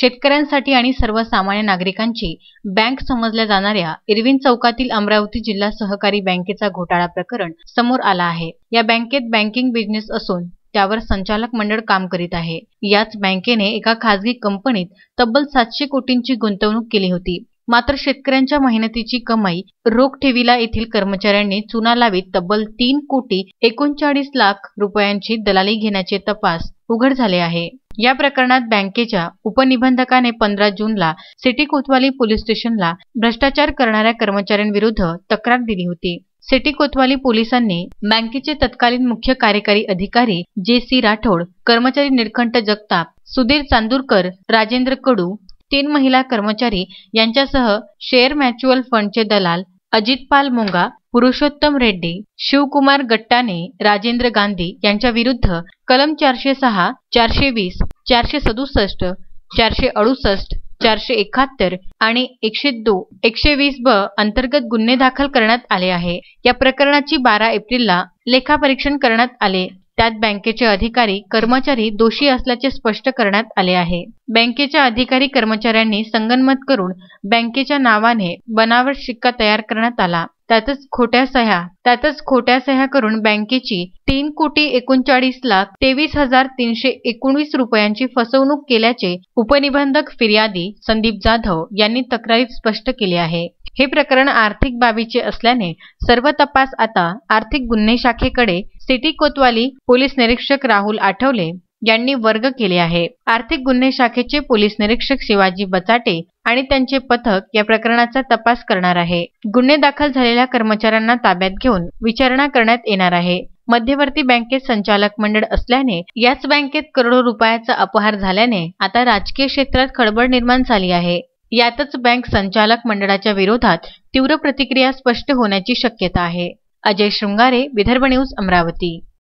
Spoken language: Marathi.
शेतकऱ्यांसाठी आणि सर्वसामान्य नागरिकांची बँक समजल्या जाणाऱ्या इरविन चौकातील अमरावती जिल्हा सहकारी बँकेचा घोटाळा प्रकरण समोर आला आहे। या बँकेत बँकिंग बिझनेस असून त्यावर संचालक मंडळ काम करीत आहे। याच बँकेने एका खासगी कंपनीत तब्बल 700 कोटींची गुंतवणूक केली होती। मात्र शेतकऱ्यांच्या मेहनतीची कमाई रोख ठेवीला येथील कर्मचाऱ्यांनी चुना लावीत तब्बल 3 कोटी 39 लाख रुपयांची दलाली घेण्याचे तपास उघड झाले आहे। या प्रकरणात बँकेच्या उपनिबंधकाने 15 जूनला सिटी कोतवाली पोलीस स्टेशनला भ्रष्टाचार करणाऱ्या कर्मचाऱ्यांविरुद्ध तक्रार दिली होती। सिटी कोतवाली पोलिसांनी बँकेचे तत्कालीन मुख्य कार्यकारी अधिकारी जे.सी. राठोड, कर्मचारी निळकंठ जगताप, सुधीर चांदूरकर, राजेंद्र कडू, 3 महिला कर्मचारी यांच्यासह शेअर म्युच्युअल फंडचे दलाल अजितपाल मोंगा, पुरुषोत्तम रेड्डी, शिवकुमार गट्टाने, राजेंद्र गांधी यांच्या विरुद्ध कलम 406, 420, 467, 468, 471 आणि 102, 120 ब अंतर्गत गुन्हे दाखल करण्यात आले आहे। या प्रकरणाची 12 एप्रिलला लेखापरीक्षण करण्यात आले। त्यात बँकेचे अधिकारी कर्मचारी दोषी असल्याचे स्पष्ट करण्यात आले आहे। बँकेच्या अधिकारी कर्मचाऱ्यांनी संगनमत करून बँकेच्या नावाने बनावट शिक्का तयार करण्यात आला। त्यातच खोट्या सह्या करून बँकेची 3 कोटी 39 लाख 23,319 रुपयांची फसवणूक केल्याचे उपनिबंधक फिर्यादी संदीप जाधव यांनी तक्रारीत स्पष्ट केले आहे। हे प्रकरण आर्थिक बाबीचे असल्याने सर्व तपास आता आर्थिक गुन्हे शाखेकडे सिटी कोतवाली पोलीस निरीक्षक राहुल आठवले यांनी वर्ग केले आहे। आर्थिक गुन्हे शाखेचे पोलीस निरीक्षक शिवाजी बचाटे आणि त्यांचे पथक या प्रकरणाचा तपास करणार आहे। गुन्हे दाखल झालेल्या कर्मचाऱ्यांना ताब्यात घेऊन विचारणा करण्यात येणार आहे। मध्यवर्ती बँकेत संचालक मंडळ असल्याने याच बँकेत करोडो रुपयाचा अपहार झाल्याने आता राजकीय क्षेत्रात खळबळ निर्माण झाली आहे। यातच बँक संचालक मंडळाच्या विरोधात तीव्र प्रतिक्रिया स्पष्ट होण्याची शक्यता आहे। अजय शृंगारे, विदर्भ न्यूज, अमरावती।